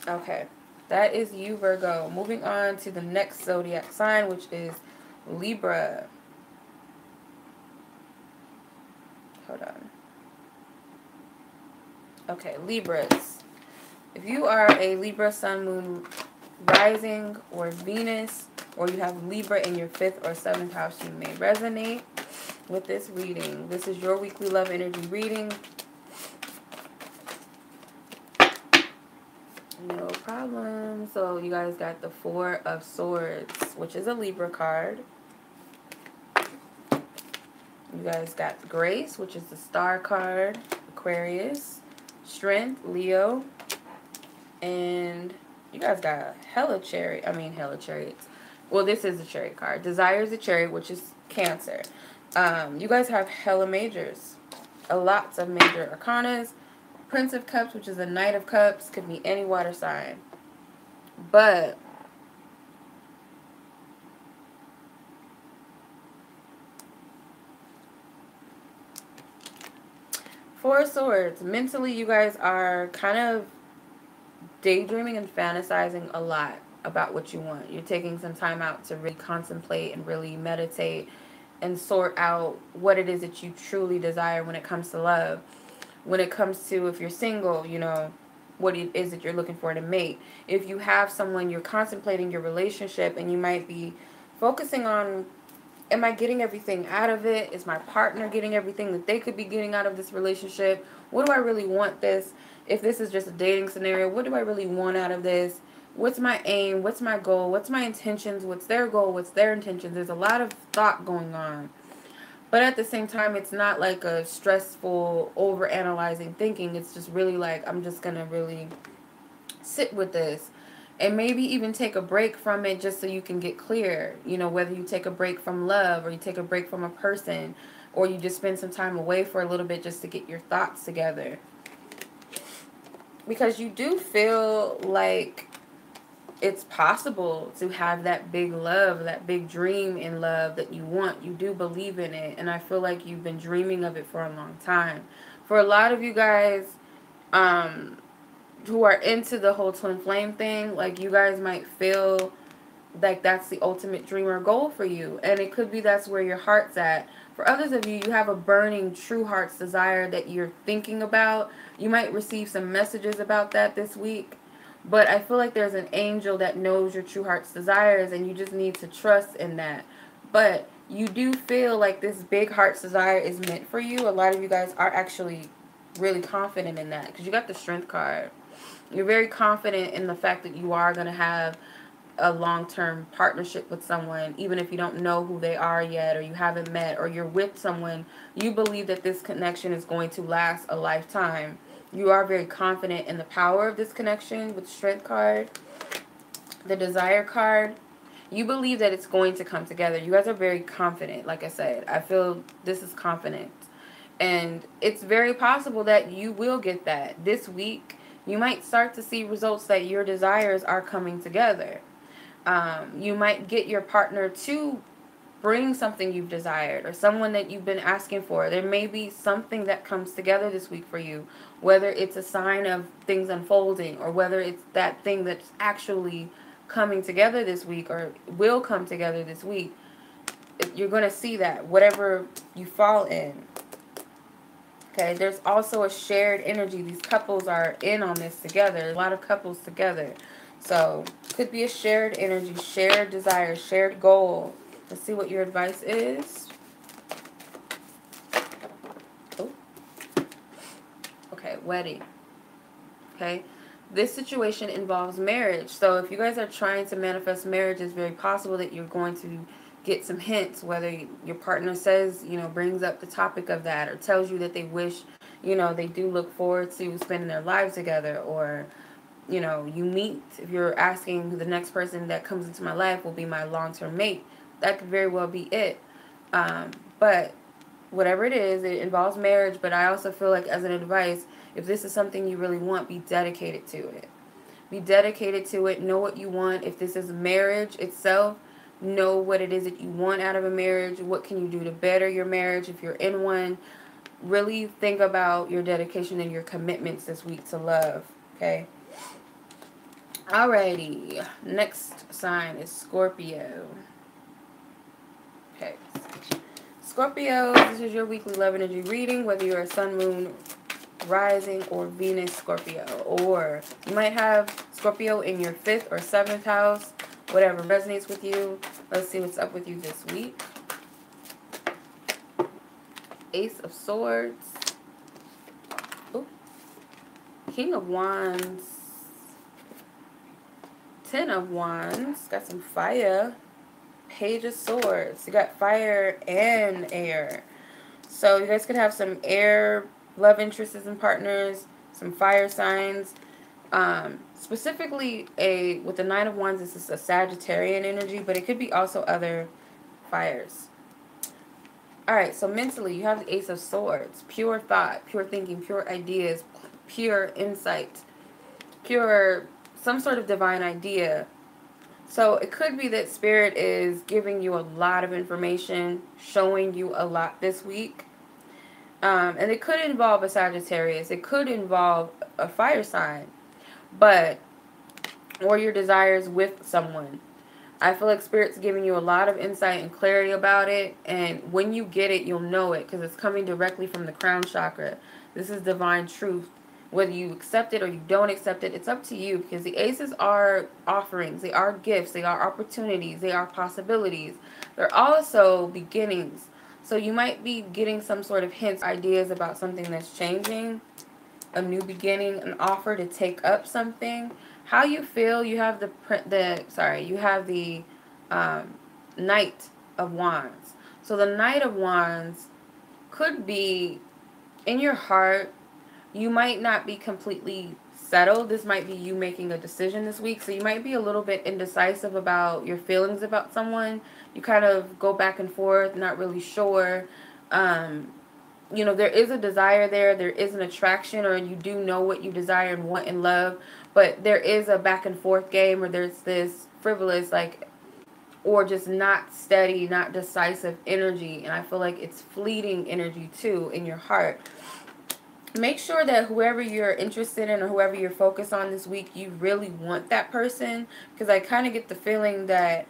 Okay. That is you, Virgo. Moving on to the next zodiac sign, which is Libra. Hold on. Okay, Libras. If you are a Libra, Sun, Moon, Rising, or Venus, or you have Libra in your 5th or 7th house, you may resonate with this reading. This is your weekly love energy reading. No problem. So you guys got the Four of Swords, which is a Libra card. You guys got Grace, which is the Star card, Aquarius, Strength, Leo, and you guys got hella chariots. Well, this is a chariot card. Desire is a chariot, which is Cancer. You guys have hella majors. Lots of major arcanas. Prince of Cups, which is a Knight of Cups, could be any water sign. But Four of Swords, mentally you guys are kind of daydreaming and fantasizing a lot about what you want. You're taking some time out to really contemplate and really meditate and sort out what it is that you truly desire when it comes to love. When it comes to, if you're single, you know, what it is that you're looking for in a mate. If you have someone, you're contemplating your relationship, and you might be focusing on, am I getting everything out of it? Is my partner getting everything that they could be getting out of this relationship? What do I really want this? If this is just a dating scenario, what do I really want out of this? What's my aim? What's my goal? What's my intentions? What's their goal? What's their intentions? There's a lot of thought going on. But at the same time, it's not like a stressful, over-analyzing thinking. It's just really like, I'm just going to really sit with this. And maybe even take a break from it just so you can get clear. You know, whether you take a break from love, or you take a break from a person, or you just spend some time away for a little bit just to get your thoughts together. Because you do feel like it's possible to have that big love, that big dream in love that you want. You do believe in it. And I feel like you've been dreaming of it for a long time. For a lot of you guys who are into the whole twin flame thing, like, you guys might feel like that's the ultimate dream or goal for you. And it could be that's where your heart's at. For others of you, you have a burning, true heart's desire that you're thinking about. You might receive some messages about that this week. But I feel like there's an angel that knows your true heart's desires, and you just need to trust in that. But you do feel like this big heart's desire is meant for you. A lot of you guys are actually really confident in that, because you got the Strength card. You're very confident in the fact that you are going to have a long-term partnership with someone, even if you don't know who they are yet, or you haven't met, or you're with someone. You believe that this connection is going to last a lifetime. You are very confident in the power of this connection with the Strength card. The Desire card, you believe that it's going to come together. You guys are very confident. Like I said, I feel this is confident. And it's very possible that you will get that. This week, you might start to see results that your desires are coming together. You might get your partner to bring something you've desired, or someone that you've been asking for. There may be something that comes together this week for you, whether it's a sign of things unfolding, or whether it's that thing that's actually coming together this week, or will come together this week. You're going to see that, whatever you fall in. Okay, there's also a shared energy. These couples are in on this together. A lot of couples together. So, could be a shared energy, shared desire, shared goal. Let's see what your advice is. Oh. Okay, wedding. Okay, this situation involves marriage. So if you guys are trying to manifest marriage, it's very possible that you're going to get some hints, whether your partner says, you know, brings up the topic of that, or tells you that they wish, you know, they do look forward to spending their lives together, or, you know, you meet, if you're asking who the next person that comes into my life will be my long-term mate, that could very well be it. But whatever it is, it involves marriage. But I also feel like, as an advice, if this is something you really want, be dedicated to it. Be dedicated to it. Know what you want. If this is marriage itself, know what it is that you want out of a marriage. What can you do to better your marriage if you're in one? Really think about your dedication and your commitments this week to love. Okay? Alrighty. Next sign is Scorpio. Okay. Scorpio, this is your weekly love energy reading, whether you're a sun, moon, rising, or Venus Scorpio. Or you might have Scorpio in your 5th or 7th house, whatever resonates with you. Let's see what's up with you this week. Ace of Swords. Ooh. King of Wands. 10 of Wands. Got some fire. Page of Swords. You got fire and air. So you guys could have some air love interests and partners, some fire signs. Specifically, with the 9 of Wands, this is a Sagittarian energy, but it could be also other fires. Alright, so mentally, you have the Ace of Swords. Pure thought, pure thinking, pure ideas, pure insight, pure, some sort of divine idea. So it could be that Spirit is giving you a lot of information, showing you a lot this week. And it could involve a Sagittarius. It could involve a fire sign. But or your desires with someone. I feel like Spirit's giving you a lot of insight and clarity about it. And when you get it, you'll know it because it's coming directly from the crown chakra. This is divine truth. Whether you accept it or you don't accept it, it's up to you, because the aces are offerings. They are gifts. They are opportunities. They are possibilities. They're also beginnings. So you might be getting some sort of hints, ideas about something that's changing, a new beginning, an offer to take up something. How you feel, you have you have the Knight of Wands. So the Knight of Wands could be in your heart. You might not be completely settled. This might be you making a decision this week. So you might be a little bit indecisive about your feelings about someone. You kind of go back and forth, not really sure. You know, there is a desire there. There is an attraction, or you do know what you desire and want in love. But there is a back and forth game, or there's this frivolous, like, or just not steady, not decisive energy. And I feel like it's fleeting energy too in your heart. Make sure that whoever you're interested in or whoever you're focused on this week, you really want that person. Because I kind of get the feeling that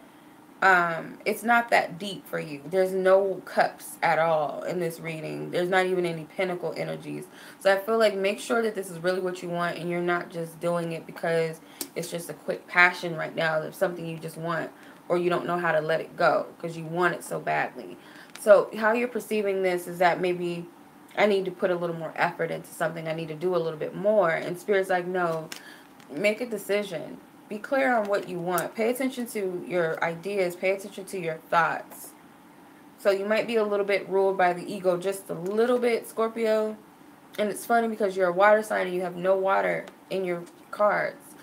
it's not that deep for you. There's no cups at all in this reading. There's not even any pentacle energies. So I feel like make sure that this is really what you want, and you're not just doing it because it's just a quick passion right now of something you just want, or you don't know how to let it go because you want it so badly. So how you're perceiving this is that maybe I need to put a little more effort into something. I need to do a little bit more. And Spirit's like, no, make a decision. Be clear on what you want. Pay attention to your ideas. Pay attention to your thoughts. So you might be a little bit ruled by the ego, just a little bit, Scorpio. And it's funny because you're a water sign and you have no water in your cards.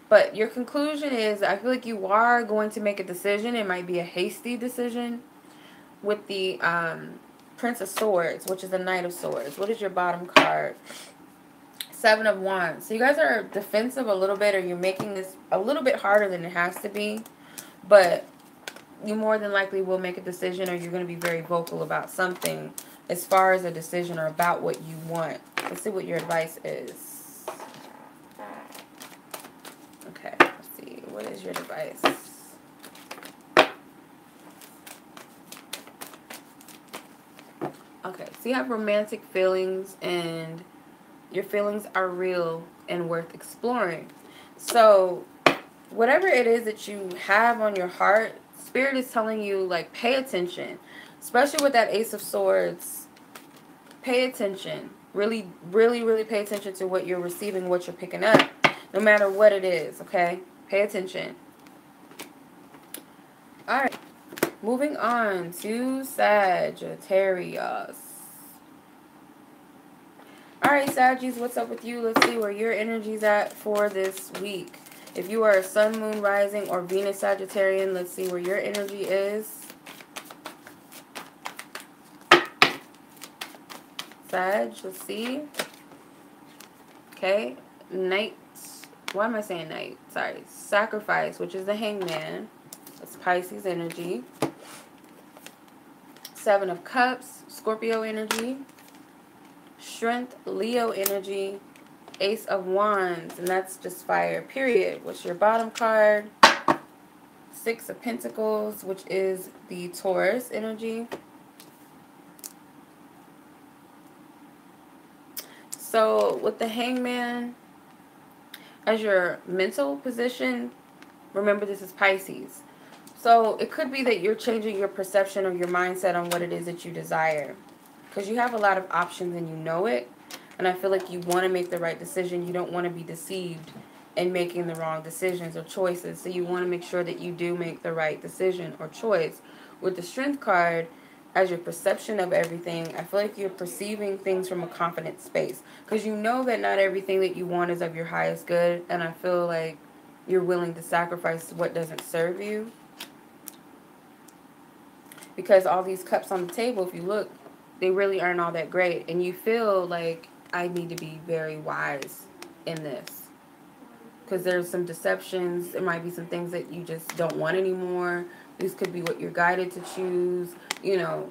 But your conclusion is, I feel like you are going to make a decision. It might be a hasty decision with the Prince of Swords, which is the Knight of Swords. What is your bottom card? Seven of Wands. So you guys are defensive a little bit, or you're making this a little bit harder than it has to be. But you more than likely will make a decision, or you're going to be very vocal about something as far as a decision or about what you want. Let's see what your advice is. Okay, let's see. What is your advice? Okay, so you have romantic feelings, and your feelings are real and worth exploring. So whatever it is that you have on your heart, Spirit is telling you, like, pay attention. Especially with that Ace of Swords. Pay attention. Really, really, really pay attention to what you're receiving, what you're picking up. No matter what it is, okay? Pay attention. Alright. Moving on to Sagittarius. Alright, Saggies, what's up with you? Let's see where your energy's at for this week. If you are a Sun, Moon, Rising, or Venus Sagittarian, let's see where your energy is. Sag, let's see. Okay. Knight. Why am I saying Knight? Sorry. Sacrifice, which is the Hangman. That's Pisces energy. Seven of Cups, Scorpio energy. Strength, Leo energy. Ace of Wands, and that's just fire, period. What's your bottom card? Six of Pentacles, which is the Taurus energy. So with the Hangman as your mental position, remember this is Pisces. So it could be that you're changing your perception or your mindset on what it is that you desire. Because you have a lot of options and you know it. And I feel like you want to make the right decision. You don't want to be deceived in making the wrong decisions or choices. So you want to make sure that you do make the right decision or choice. With the Strength card, as your perception of everything, I feel like you're perceiving things from a confident space. Because you know that not everything that you want is of your highest good. And I feel like you're willing to sacrifice what doesn't serve you. Because all these cups on the table, if you look, they really aren't all that great. And you feel like, I need to be very wise in this. Because there's some deceptions. There might be some things that you just don't want anymore. This could be what you're guided to choose, you know.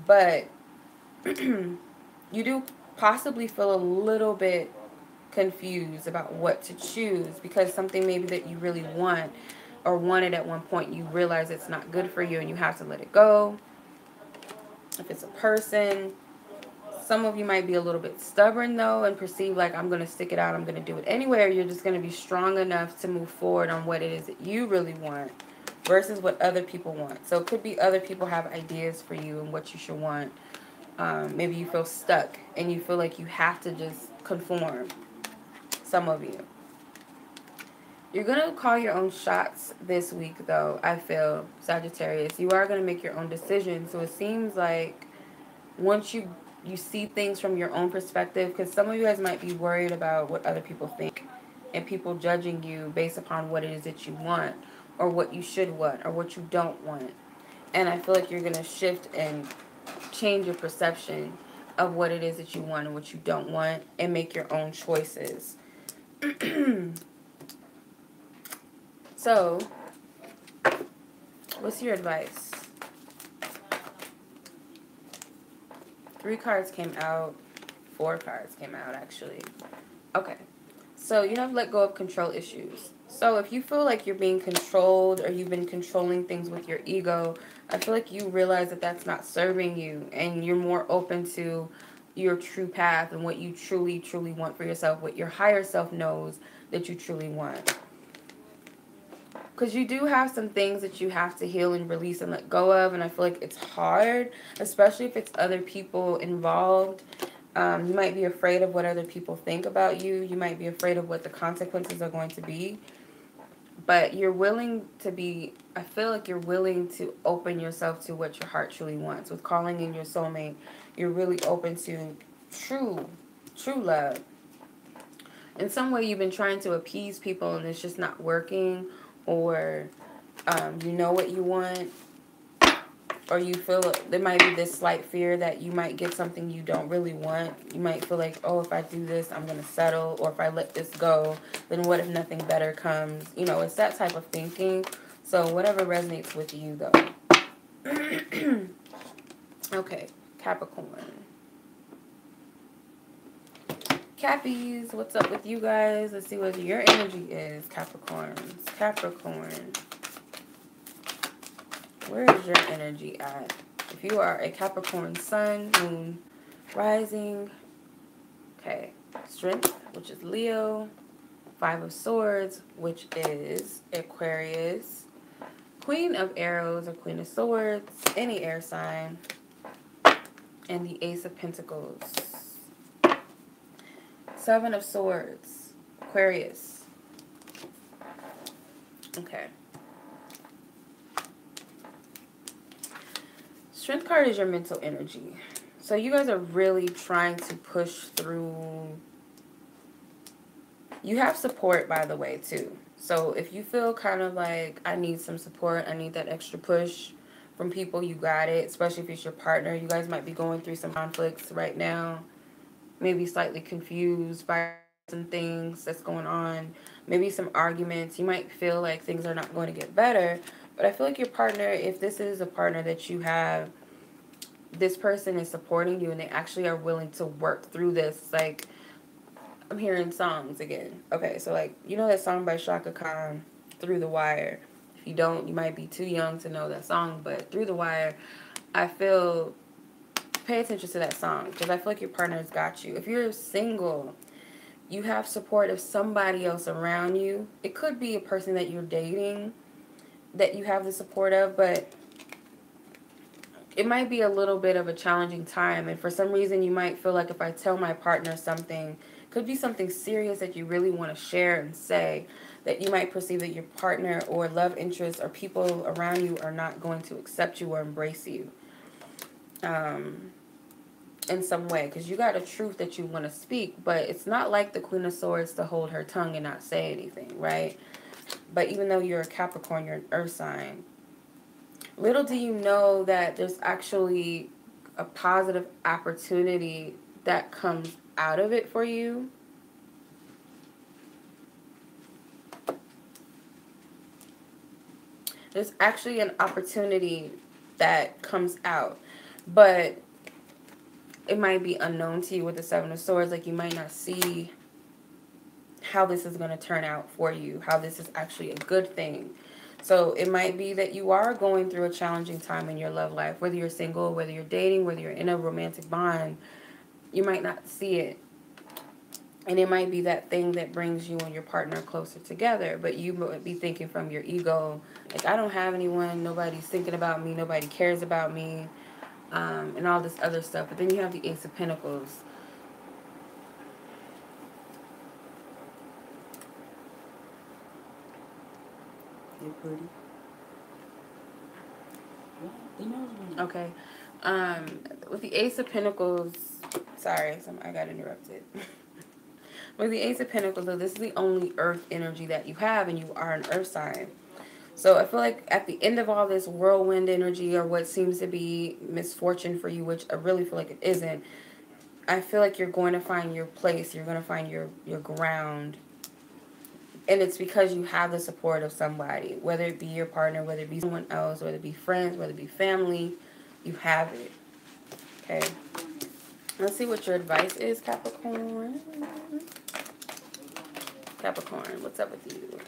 But you do possibly feel a little bit confused about what to choose, because something maybe that you really want or wanted at one point, you realize it's not good for you and you have to let it go. If it's a person, some of you might be a little bit stubborn though and perceive like, I'm going to stick it out, I'm going to do it anyway, or you're just going to be strong enough to move forward on what it is that you really want versus what other people want. So it could be other people have ideas for you and what you should want. Maybe you feel stuck and you feel like you have to just conform. Some of you. You're going to call your own shots this week though, I feel, Sagittarius. You are going to make your own decisions. So it seems like once you see things from your own perspective, because some of you guys might be worried about what other people think and people judging you based upon what it is that you want or what you should want or what you don't want. And I feel like you're going to shift and change your perception of what it is that you want and what you don't want and make your own choices. So, what's your advice? 3 cards came out. 4 cards came out, actually. Okay. So, you have let go of control issues. So, if you feel like you're being controlled or you've been controlling things with your ego, I feel like you realize that that's not serving you and you're more open to your true path and what you truly, truly want for yourself, what your higher self knows that you truly want. Because you do have some things that you have to heal and release and let go of. And I feel like it's hard, especially if it's other people involved. You might be afraid of what other people think about you. You might be afraid of what the consequences are going to be. But you're willing to be, I feel like you're willing to open yourself to what your heart truly wants. With calling in your soulmate, you're really open to true love. In some way, you've been trying to appease people and it's just not working. Or you know what you want, or you feel there might be this slight fear that you might get something you don't really want. You might feel like, oh, if I do this, I'm going to settle, or if I let this go, then what if nothing better comes? You know, it's that type of thinking. So whatever resonates with you, though. Okay, Capricorn. Cappies, what's up with you guys? Let's see what your energy is, Capricorns. Capricorn. Where is your energy at? If you are a Capricorn sun, moon, rising. Okay. Strength, which is Leo. 5 of Swords, which is Aquarius. Queen of Arrows or Queen of Swords, any air sign. And the Ace of Pentacles. 7 of Swords, Aquarius. Okay. Strength card is your mental energy. So you guys are really trying to push through. You have support, by the way, too. So if you feel kind of like, I need some support, I need that extra push from people, you got it. Especially if it's your partner. You guys might be going through some conflicts right now. Maybe slightly confused by some things that's going on. Maybe some arguments. You might feel like things are not going to get better. But I feel like your partner, if this is a partner that you have, this person is supporting you and they actually are willing to work through this. Like, I'm hearing songs again. Okay, so like, you know that song by Shaka Khan, Through the Wire? If you don't, you might be too young to know that song. But Through the Wire, I feel... Pay attention to that song because I feel like your partner's got you. If you're single, you have support of somebody else around you. It could be a person that you're dating that you have the support of, but it might be a little bit of a challenging time. And for some reason, you might feel like if I tell my partner something, could be something serious that you really want to share and say, that you might perceive that your partner or love interest or people around you are not going to accept you or embrace you. In some way, because you got a truth that you want to speak, but it's not like the Queen of Swords to hold her tongue and not say anything, right? But even though you're a Capricorn, you're an earth sign. Little do you know that there's actually a positive opportunity that comes out of it for you. There's actually an opportunity that comes out, but it might be unknown to you with the 7 of Swords. Like, you might not see how this is going to turn out for you, how this is actually a good thing. So it might be that you are going through a challenging time in your love life, whether you're single, whether you're dating, whether you're in a romantic bond. You might not see it. And it might be that thing that brings you and your partner closer together. But you might be thinking from your ego, like, I don't have anyone, nobody's thinking about me, nobody cares about me, and all this other stuff. But then you have the Ace of Pentacles. They're pretty. Okay. With the Ace of Pentacles, sorry, I got interrupted. With the Ace of Pentacles, though, this is the only earth energy that you have, and you are an earth sign. So I feel like at the end of all this whirlwind energy, or what seems to be misfortune for you, which I really feel like it isn't, I feel like you're going to find your place. You're going to find your ground. And it's because you have the support of somebody, whether it be your partner, whether it be someone else, whether it be friends, whether it be family, you have it. Okay. Let's see what your advice is, Capricorn. Capricorn, what's up with you?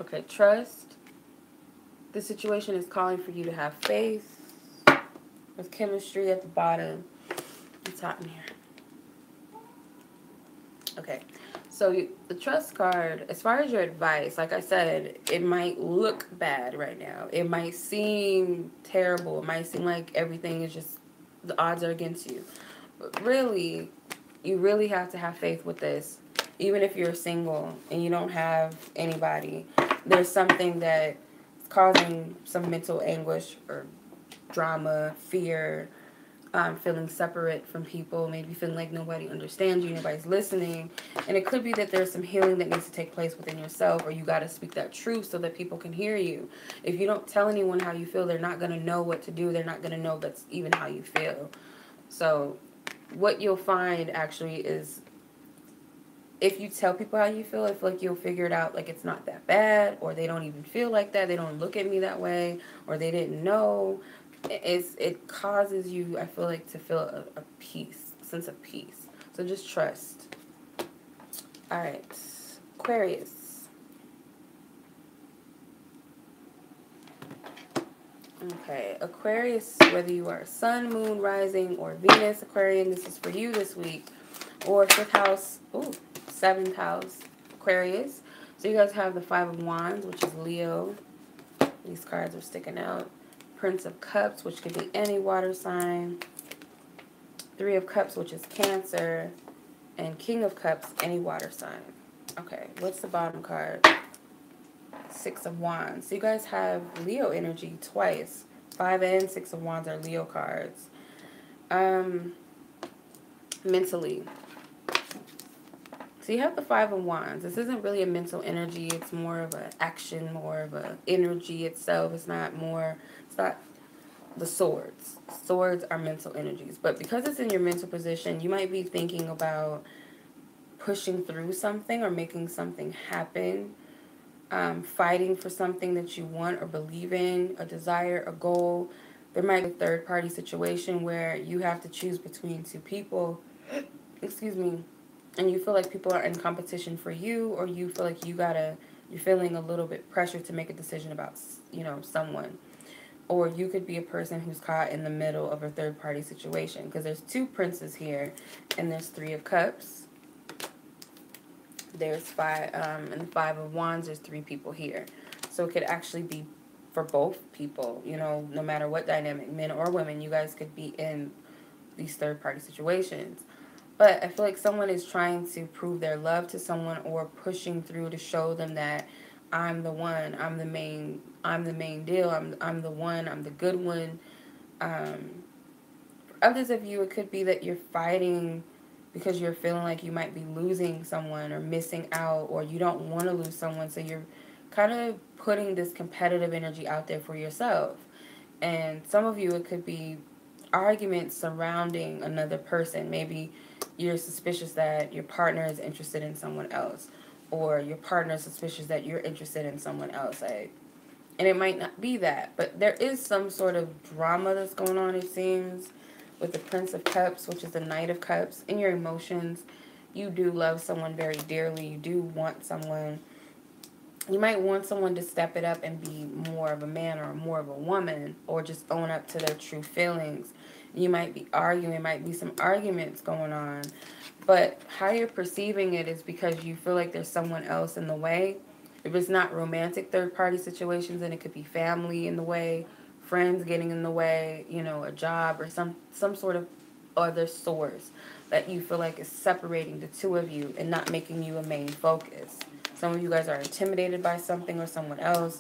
Okay, trust. The situation is calling for you to have faith. With chemistry at the bottom. It's hot in here. Okay. So the trust card, as far as your advice, like I said, it might look bad right now. It might seem terrible. It might seem like everything is just, the odds are against you. But really, you really have to have faith with this. Even if you're single and you don't have anybody, there's something that's causing some mental anguish or drama, fear, feeling separate from people, maybe feeling like nobody understands you, nobody's listening. And it could be that there's some healing that needs to take place within yourself, or you got to speak that truth so that people can hear you. If you don't tell anyone how you feel, they're not going to know what to do. They're not going to know that's even how you feel. So what you'll find actually is, if you tell people how you feel, I feel like you'll figure it out, like it's not that bad, or they don't even feel like that, they don't look at me that way, or they didn't know. It causes you, I feel like, to feel a peace, a sense of peace. So just trust. All right, Aquarius. Okay, Aquarius, whether you are Sun, Moon, Rising, or Venus Aquarian, this is for you this week. Or 5th house, 7th house Aquarius. So you guys have the 5 of Wands, which is Leo. These cards are sticking out. Prince of Cups, which could be any water sign. 3 of Cups, which is Cancer. And King of Cups, any water sign. Okay, what's the bottom card? 6 of Wands. So you guys have Leo energy twice. 5 and 6 of Wands are Leo cards. Mentally. So you have the 5 of Wands. This isn't really a mental energy. It's more of an action, more of an energy itself. It's not the swords. Swords are mental energies. But because it's in your mental position, you might be thinking about pushing through something or making something happen. Fighting for something that you want or believe in, a desire, a goal. There might be a third-party situation where you have to choose between 2 people. Excuse me. And you feel like people are in competition for you, or you feel like you're feeling a little bit pressure to make a decision about, someone. Or you could be a person who's caught in the middle of a third-party situation, because there's 2 princes here, and there's 3 of Cups. There's 5, and the 5 of Wands, there's 3 people here. So it could actually be for both people, no matter what dynamic, men or women, you guys could be in these third-party situations. But I feel like someone is trying to prove their love to someone, or pushing through to show them that I'm the one, I'm the main deal, I'm the one, I'm the good one. For others of you, it could be that you're fighting because you're feeling like you might be losing someone or missing out, or you don't want to lose someone, so you're kind of putting this competitive energy out there for yourself. And some of you, it could be arguments surrounding another person. Maybe you're suspicious that your partner is interested in someone else, or your partner is suspicious that you're interested in someone else. Like, And it might not be that, but there is some sort of drama that's going on, it seems, with the Prince of Cups, which is the Knight of Cups. In your emotions, you do love someone very dearly. You do want someone. You might want someone to step it up and be more of a man or more of a woman, or just own up to their true feelings. You might be arguing, might be some arguments going on, but how you're perceiving it is because you feel like there's someone else in the way. If it's not romantic third-party situations, then it could be family in the way, friends getting in the way, you know, a job or some sort of other source that you feel like is separating the two of you and not making you a main focus. Some of you guys are intimidated by something or someone else.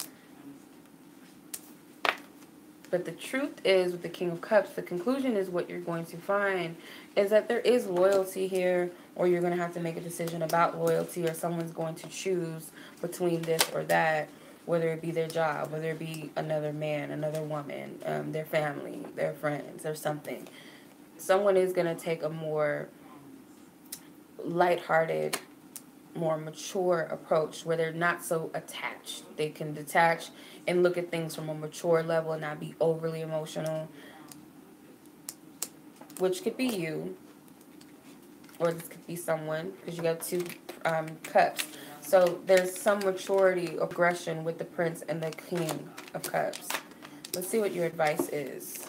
But the truth is, with the King of Cups, the conclusion is what you're going to find is that there is loyalty here, or you're going to have to make a decision about loyalty, or someone's going to choose between this or that, whether it be their job, whether it be another man, another woman, their family, their friends, or something. Someone is going to take a more lighthearted, more mature approach where they're not so attached. They can detach and look at things from a mature level and not be overly emotional, which could be you, or this could be someone, because you got two cups. So there's some maturity, aggression with the Prince and the King of Cups. Let's see what your advice is.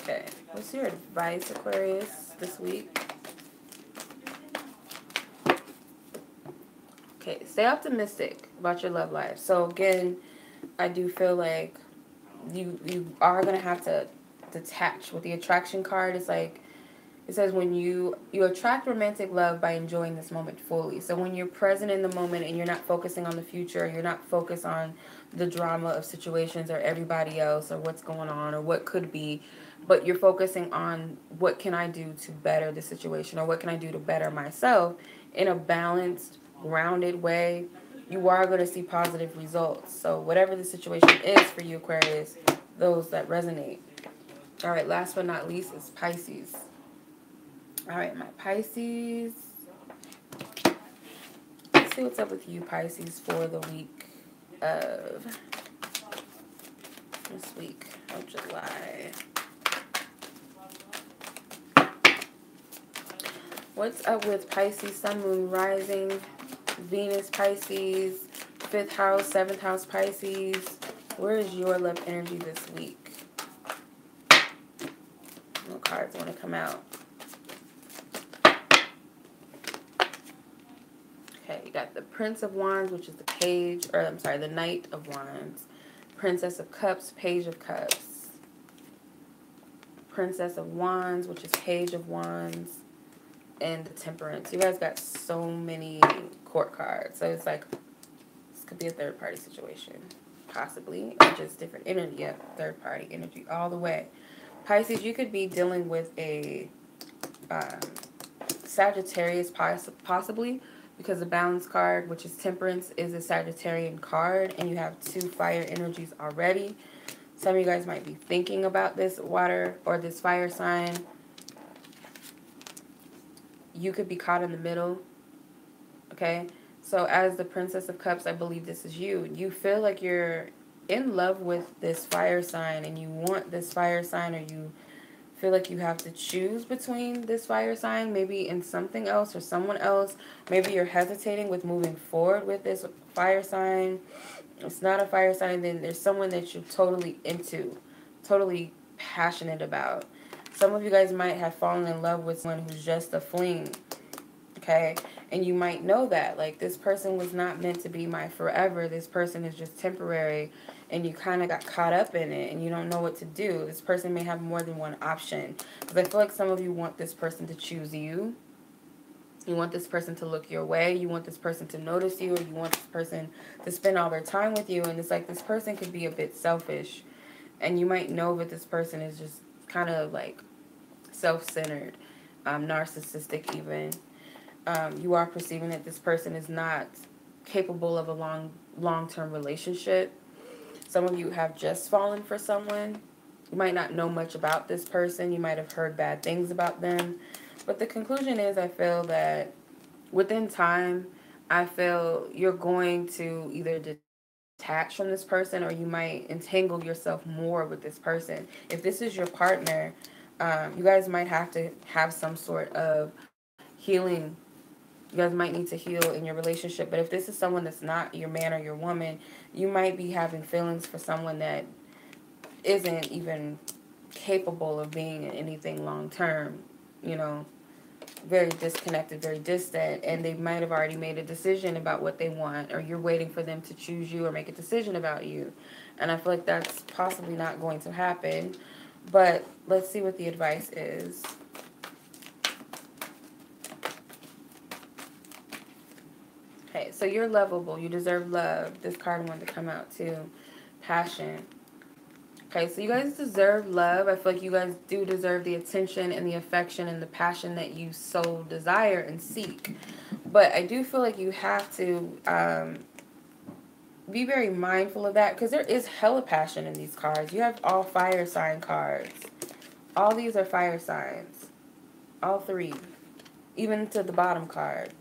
Okay, what's your advice, Aquarius, this week? Okay, stay optimistic about your love life. So again, I do feel like you are going to have to detach. With the attraction card, it's like, it says when you attract romantic love by enjoying this moment fully. So when you're present in the moment and you're not focusing on the future, you're not focused on the drama of situations or everybody else or what's going on or what could be, but you're focusing on what can I do to better the situation, or what can I do to better myself in a balanced, grounded way, you are going to see positive results. So whatever the situation is for you, Aquarius, those that resonate. All right, last but not least is Pisces. All right, my Pisces. Let's see what's up with you, Pisces, for the week of this week of July. What's up with Pisces, Sun, Moon, Rising, Venus, Pisces, 5th house, 7th house, Pisces? Where is your love energy this week? What cards want to come out? Okay, you got the Prince of Wands, which is the Page, or I'm sorry, the Knight of Wands. Princess of Cups, Page of Cups. Princess of Wands, which is Page of Wands. And the Temperance. You guys got so many court cards. So it's like, this could be a third party situation. Possibly. Or just different energy. Yeah, third party energy all the way. Pisces, you could be dealing with a Sagittarius possibly. Because the Balance card, which is Temperance, is a Sagittarian card. And you have 2 fire energies already. Some of you guys might be thinking about this water or this fire sign. You could be caught in the middle, okay? So as the Princess of Cups, I believe this is you. You feel like you're in love with this fire sign and you want this fire sign, or you feel like you have to choose between this fire sign, maybe in something else or someone else. Maybe you're hesitating with moving forward with this fire sign. It's not a fire sign, then there's someone that you're totally into, totally passionate about. Some of you guys might have fallen in love with someone who's just a fling, okay? And you might know that, like, this person was not meant to be my forever. This person is just temporary, and you kind of got caught up in it, and you don't know what to do. This person may have more than one option. Because I feel like some of you want this person to choose you. You want this person to look your way. You want this person to notice you, or you want this person to spend all their time with you. And it's like this person could be a bit selfish, and you might know that this person is just kind of like self-centered, narcissistic even. You are perceiving that this person is not capable of a long-term relationship. Some of you have just fallen for someone. You might not know much about this person. You might have heard bad things about them. But the conclusion is, I feel that within time, I feel you're going to either detach from this person, or you might entangle yourself more with this person. If this is your partner, you guys might have to have some sort of healing. You guys might need to heal in your relationship. But if this is someone that's not your man or your woman, you might be having feelings for someone that isn't even capable of being in anything long term, you know, very disconnected, very distant, and they might have already made a decision about what they want, or you're waiting for them to choose you or make a decision about you. And I feel like that's possibly not going to happen. But let's see what the advice is. Okay, so you're lovable. You deserve love. This card wanted to come out too. Passion. Okay, so you guys deserve love. I feel like you guys do deserve the attention and the affection and the passion that you so desire and seek. But I do feel like you have to be very mindful of that, because there is hella passion in these cards. You have all fire sign cards. All these are fire signs. All three. Even to the bottom card.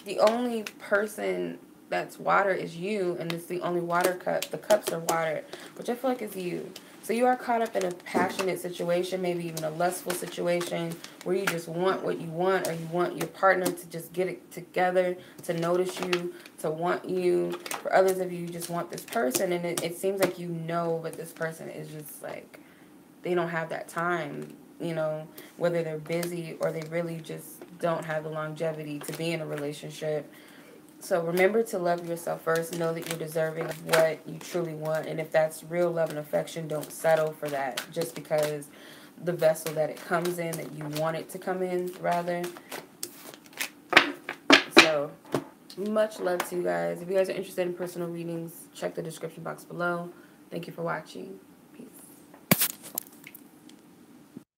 The only person that's water is you, and it's the only water cup. The cups are water, which I feel like is you. So you are caught up in a passionate situation, maybe even a lustful situation, where you just want what you want, or you want your partner to just get it together, to notice you, to want you. For others of you, you just want this person, and it seems like you know, but this person is just like, they don't have that time, you know, whether they're busy or they really just don't have the longevity to be in a relationship. So remember to love yourself first. Know that you're deserving of what you truly want. And if that's real love and affection, don't settle for that just because the vessel that it comes in, that you want it to come in, rather. So much love to you guys. If you guys are interested in personal readings, check the description box below. Thank you for watching.